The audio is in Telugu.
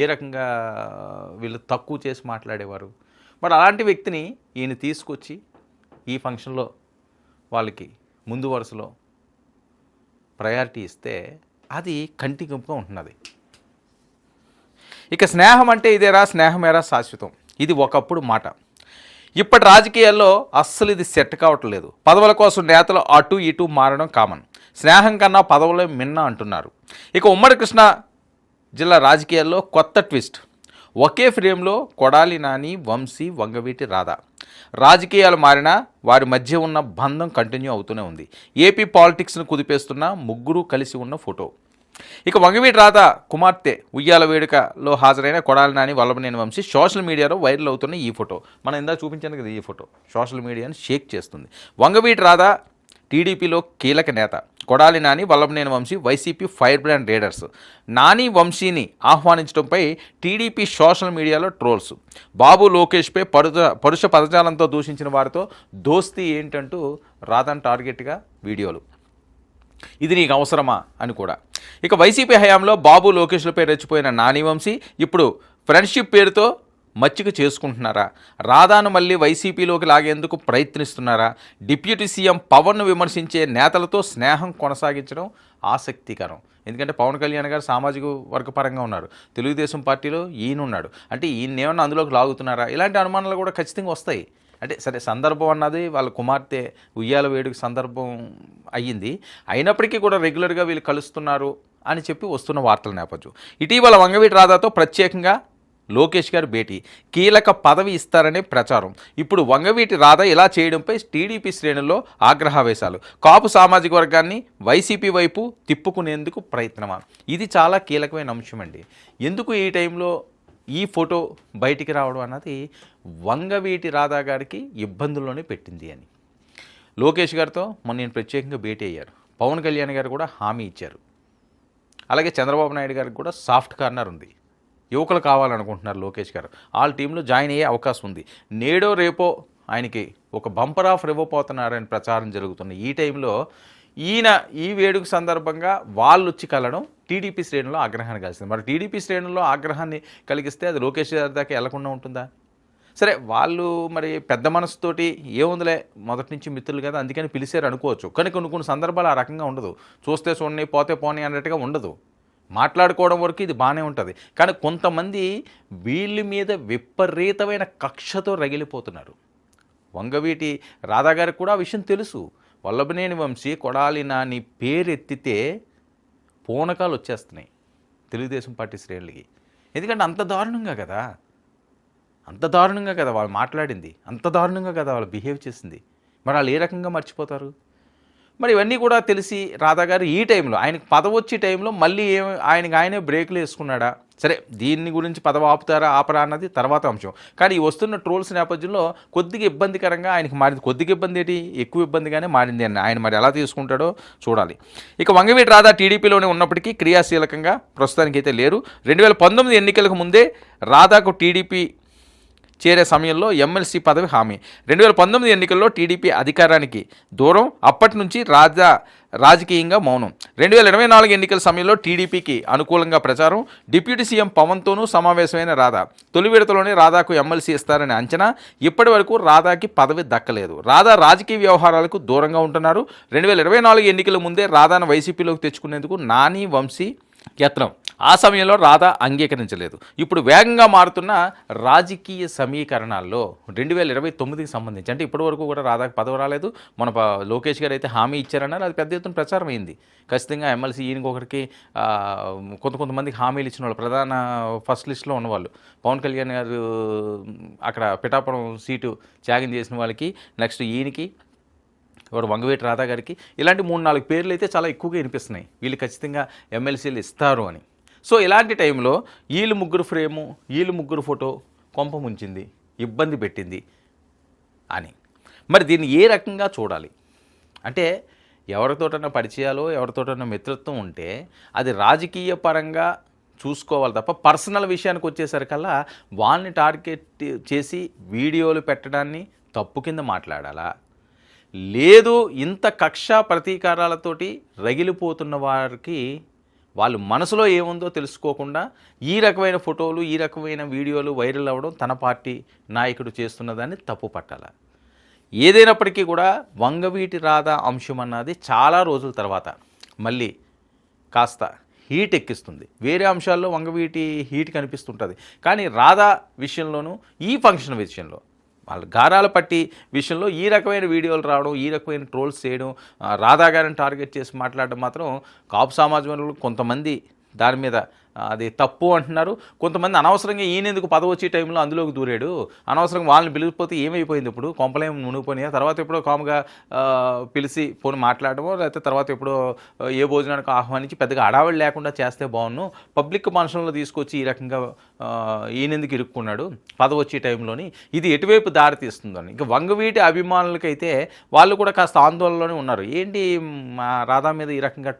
ఏ రకంగా వీళ్ళు తక్కువ చేసి మాట్లాడేవారు. మరి అలాంటి వ్యక్తిని ఈయన తీసుకొచ్చి ఈ ఫంక్షన్‌లో వాళ్ళకి ముందు వరుసలో ప్రయారిటీ ఇస్తే అది కంటికింపుగా ఉంటున్నది. ఇక స్నేహం అంటే ఇదేరా, స్నేహమేరా శాశ్వతం, ఇది ఒకప్పుడు మాట. ఇప్పటి రాజకీయాల్లో అస్సలు ఇది సెట్ కావట్లేదు. పదవుల కోసం నేతలు అటు ఇటు మారడం కామన్. స్నేహం కన్నా పదవులే మిన్న అంటున్నారు. ఇక ఉమ్మడి కృష్ణా జిల్లా రాజకీయాల్లో కొత్త ట్విస్ట్. ఒకే ఫ్రేమ్లో కొడాలి నాని, వంశీ, వంగవీటి రాధా. రాజకీయాలు మారినా వారి మధ్య ఉన్న బంధం కంటిన్యూ అవుతూనే ఉంది. ఏపీ పాలిటిక్స్ను కుదిపేస్తున్న ముగ్గురు కలిసి ఉన్న ఫోటో. ఇక వంగవీటి రాధా కుమార్తె ఉయ్యాల వేడుకలో హాజరైన కొడాలి నాని, వల్లభనేని వంశీ సోషల్ మీడియాలో వైరల్ అవుతున్న ఈ ఫోటో. మనం ఇందాక చూపించాను కదా, ఈ ఫోటో సోషల్ మీడియాని షేక్ చేస్తుంది. వంగవీటి రాధా టీడీపీలో కీలక నేత, Kodali Nani, Vallabhaneni Vamsi YCP fire brand leaders. Nani, వంశీని ఆహ్వానించడంపై టీడీపీ సోషల్ మీడియాలో ట్రోల్స్. బాబు లోకేష్పై పరుష పదజాలంతో దూషించిన వారితో దోస్తీ ఏంటంటూ రాధాను టార్గెట్గా వీడియోలు. ఇది నీకు అవసరమా అని కూడా. ఇక వైసీపీ హయాంలో బాబు లోకేష్లపై రెచ్చిపోయిన నాని, వంశీ ఇప్పుడు ఫ్రెండ్షిప్ పేరుతో మచ్చిక చేసుకుంటున్నారా? రాధాను మళ్ళీ వైసీపీలోకి లాగేందుకు ప్రయత్నిస్తున్నారా? డిప్యూటీ సీఎం పవన్ను విమర్శించే నేతలతో స్నేహం కొనసాగించడం ఆసక్తికరం. ఎందుకంటే పవన్ కళ్యాణ్ గారు సామాజిక వర్గపరంగా ఉన్నారు, తెలుగుదేశం పార్టీలో ఈయన ఉన్నాడు. అంటే ఈయన ఏమన్నా అందులోకి లాగుతున్నారా? ఇలాంటి అనుమానాలు కూడా ఖచ్చితంగా వస్తాయి. అంటే సరే, సందర్భం అన్నది వాళ్ళ కుమార్తె ఉయ్యాల వేడుక సందర్భం అయ్యింది, అయినప్పటికీ కూడా రెగ్యులర్గా వీళ్ళు కలుస్తున్నారు అని చెప్పి వస్తున్న వార్తల నేపథ్యం. ఇటీవల వంగవీటి రాధాతో ప్రత్యేకంగా లోకేష్ గారు భేటీ, కీలక పదవి ఇస్తారనే ప్రచారం. ఇప్పుడు వంగవీటి రాధ ఇలా చేయడంపై టీడీపీ శ్రేణుల్లో ఆగ్రహావేశాలు. కాపు సామాజిక వర్గాన్ని వైసీపీ వైపు తిప్పుకునేందుకు ప్రయత్నమా? ఇది చాలా కీలకమైన అంశం అండి. ఎందుకు ఈ టైంలో ఈ ఫోటో బయటికి రావడం అన్నది వంగవీటి రాధా గారికి ఇబ్బందుల్లోనే పెట్టింది అని. లోకేష్ గారితో మొన్న నేను ప్రత్యేకంగా భేటీ అయ్యారు. పవన్ కళ్యాణ్ గారు కూడా హామీ ఇచ్చారు. అలాగే చంద్రబాబు నాయుడు గారికి కూడా సాఫ్ట్ కార్నర్ ఉంది. యువకులు కావాలనుకుంటున్నారు లోకేష్ గారు. వాళ్ళ టీంలో జాయిన్ అయ్యే అవకాశం ఉంది. నేడో రేపో ఆయనకి ఒక బంపర్ ఆఫర్ ఇవ్వబోతున్నారని ప్రచారం జరుగుతున్న ఈ టైంలో ఈయన ఈ వేడుక సందర్భంగా వాళ్ళు వచ్చి కలడం టీడీపీ శ్రేణుల్లో ఆగ్రహాన్ని కలిసింది. మరి టీడీపీ శ్రేణుల్లో ఆగ్రహాన్ని కలిగిస్తే అది లోకేష్ గారి దాకా వెళ్లకుండా ఉంటుందా? సరే, వాళ్ళు మరి పెద్ద మనసుతోటి ఏముందిలే, మొదటి నుంచి మిత్రులు కదా అందుకని పిలిచారు అనుకోవచ్చు. కానీ కొన్ని సందర్భాలు ఆ రకంగా ఉండదు. చూస్తే చూడండి, పోతే పోనీ అన్నట్టుగా ఉండదు. మాట్లాడుకోవడం వరకు ఇది బాగానే ఉంటుంది. కానీ కొంతమంది వీళ్ళ మీద విపరీతమైన కక్షతో రగిలిపోతున్నారు. వంగవీటి రాధా గారికి కూడా ఆ విషయం తెలుసు. వల్లభనేని వంశీ, కొడాలి నాని పేరెత్తితే పూనకాలు వచ్చేస్తున్నాయి తెలుగుదేశం పార్టీ శ్రేణులకి. ఎందుకంటే అంత దారుణంగా కదా వాళ్ళు మాట్లాడింది, అంత దారుణంగా కదా వాళ్ళు బిహేవ్ చేసింది. మరి వాళ్ళు ఏ రకంగా మర్చిపోతారు? మరి ఇవన్నీ కూడా తెలిసి రాధా గారు ఈ టైంలో ఆయనకు పదవి వచ్చే టైంలో మళ్ళీ ఆయనే బ్రేకులు వేసుకున్నాడా? సరే, దీన్ని గురించి పదవి ఆపరా అన్నది తర్వాత అంశం. కానీ ఈ వస్తున్న ట్రోల్స్ నేపథ్యంలో కొద్దిగా ఇబ్బందికరంగా ఆయనకు మారింది. కొద్దిగా ఇబ్బంది ఏంటి, ఎక్కువ ఇబ్బందిగానే మారింది అని ఆయన మరి ఎలా తీసుకుంటాడో చూడాలి. ఇక వంగవీటి రాధా టీడీపీలోనే ఉన్నప్పటికీ క్రియాశీలకంగా ప్రస్తుతానికైతే లేరు. 2019 ఎన్నికలకు ముందే రాధాకు టీడీపీ చేరే సమయంలో ఎమ్మెల్సీ పదవి హామీ. 2019 ఎన్నికల్లో టీడీపీ అధికారానికి దూరం, అప్పటి నుంచి రాజకీయంగా మౌనం. 2024 ఎన్నికల సమయంలో టీడీపీకి అనుకూలంగా ప్రచారం. డిప్యూటీ సీఎం పవన్తోనూ సమావేశమైన రాధా. తొలి విడతలోనే రాధాకు ఎమ్మెల్సీ ఇస్తారని అంచనా. ఇప్పటి వరకు రాధాకి పదవి దక్కలేదు. రాధా రాజకీయ వ్యవహారాలకు దూరంగా ఉంటున్నారు. 2024 ఎన్నికల ముందే రాధాను వైసీపీలోకి తెచ్చుకునేందుకు నాని, వంశీ యత్నం. ఆ సమయంలో రాధా అంగీకరించలేదు. ఇప్పుడు వేగంగా మారుతున్న రాజకీయ సమీకరణాల్లో 2029కి సంబంధించి, అంటే ఇప్పటి వరకు కూడా రాధాకి పదవి రాలేదు. మన లోకేష్ గారు అయితే హామీ ఇచ్చారన్నారు, అది పెద్ద ఎత్తున ప్రచారం అయింది. ఖచ్చితంగా ఎమ్మెల్సీ ఈయనకొకరికి కొంతమందికి హామీలు ఇచ్చిన వాళ్ళు, ప్రధాన ఫస్ట్ లిస్ట్లో ఉన్నవాళ్ళు. పవన్ కళ్యాణ్ గారు అక్కడ పిఠాపురం సీటు త్యాగం చేసిన వాళ్ళకి, నెక్స్ట్ ఈయనకి, ఇప్పుడు వంగవీటి రాధా గారికి, ఇలాంటి 3-4 పేర్లు అయితే చాలా ఎక్కువగా వినిపిస్తున్నాయి. వీళ్ళు ఖచ్చితంగా ఎమ్మెల్సీలు ఇస్తారు అని. సో ఇలాంటి టైంలో వీళ్ళు ముగ్గురు ఫ్రేము, వీళ్ళు ముగ్గురు ఫోటో కొంప ముంచింది, ఇబ్బంది పెట్టింది అని. మరి దీన్ని ఏ రకంగా చూడాలి అంటే, ఎవరితోటన్నా పరిచయాలు, ఎవరితోటన్నా మిత్రత్వం ఉంటే అది రాజకీయ పరంగా చూసుకోవాలి తప్ప పర్సనల్ విషయానికి వచ్చేసరికల్లా వాళ్ళని టార్గెట్ చేసి వీడియోలు పెట్టడాన్ని తప్పు కింద మాట్లాడాలా? లేదు, ఇంత కక్ష ప్రతీకారాలతోటి రగిలిపోతున్న వారికి వాళ్ళు మనసులో ఏముందో తెలుసుకోకుండా ఈ రకమైన ఫోటోలు ఈ రకమైన వీడియోలు వైరల్ అవ్వడం తన పార్టీ నాయకుడు చేస్తున్నదాన్ని తప్పు పట్టాల. ఏదైనప్పటికీ కూడా వంగవీటి రాధ అంశం అన్నది చాలా రోజుల తర్వాత మళ్ళీ కాస్త హీట్ ఎక్కిస్తుంది. వేరే అంశాల్లో వంగవీటి హీట్ కనిపిస్తుంటుంది, కానీ రాధా విషయంలోనూ ఈ ఫంక్షన్ విషయంలో వాళ్ళ గారాల పట్టి విషయంలో ఈ రకమైన వీడియోలు రావడం, ఈ రకమైన ట్రోల్స్ చేయడం, రాధా గారిని టార్గెట్ చేసి మాట్లాడడం మాత్రం కాపు సమాజంలో కొంతమంది దాని మీద అది తప్పు అంటున్నారు. కొంతమంది అనవసరంగా ఈయనెందుకు పదవి వచ్చే టైంలో అందులోకి దూరాడు, అనవసరంగా వాళ్ళని పిలిచిపోతే ఏమైపోయింది, ఇప్పుడు కొంపలేం మునిగిపోయినాయా, తర్వాత ఎప్పుడో కాముగా పిలిచి పోని మాట్లాడమో, లేకపోతే తర్వాత ఎప్పుడో ఏ భోజనానికి ఆహ్వానించి పెద్దగా అడావిడి లేకుండా చేస్తే బాగున్ను, పబ్లిక్ మనుషులను తీసుకొచ్చి ఈ రకంగా ఈయనెందుకు ఇరుక్కున్నాడు పదవి వచ్చే టైంలోని, ఇది ఎటువైపు దారి తీస్తుందని. ఇంకా వంగవీటి అభిమానులకైతే వాళ్ళు కూడా కాస్త ఆందోళనలోనే ఉన్నారు. ఏంటి మా రాధా మీద ఈ రకంగా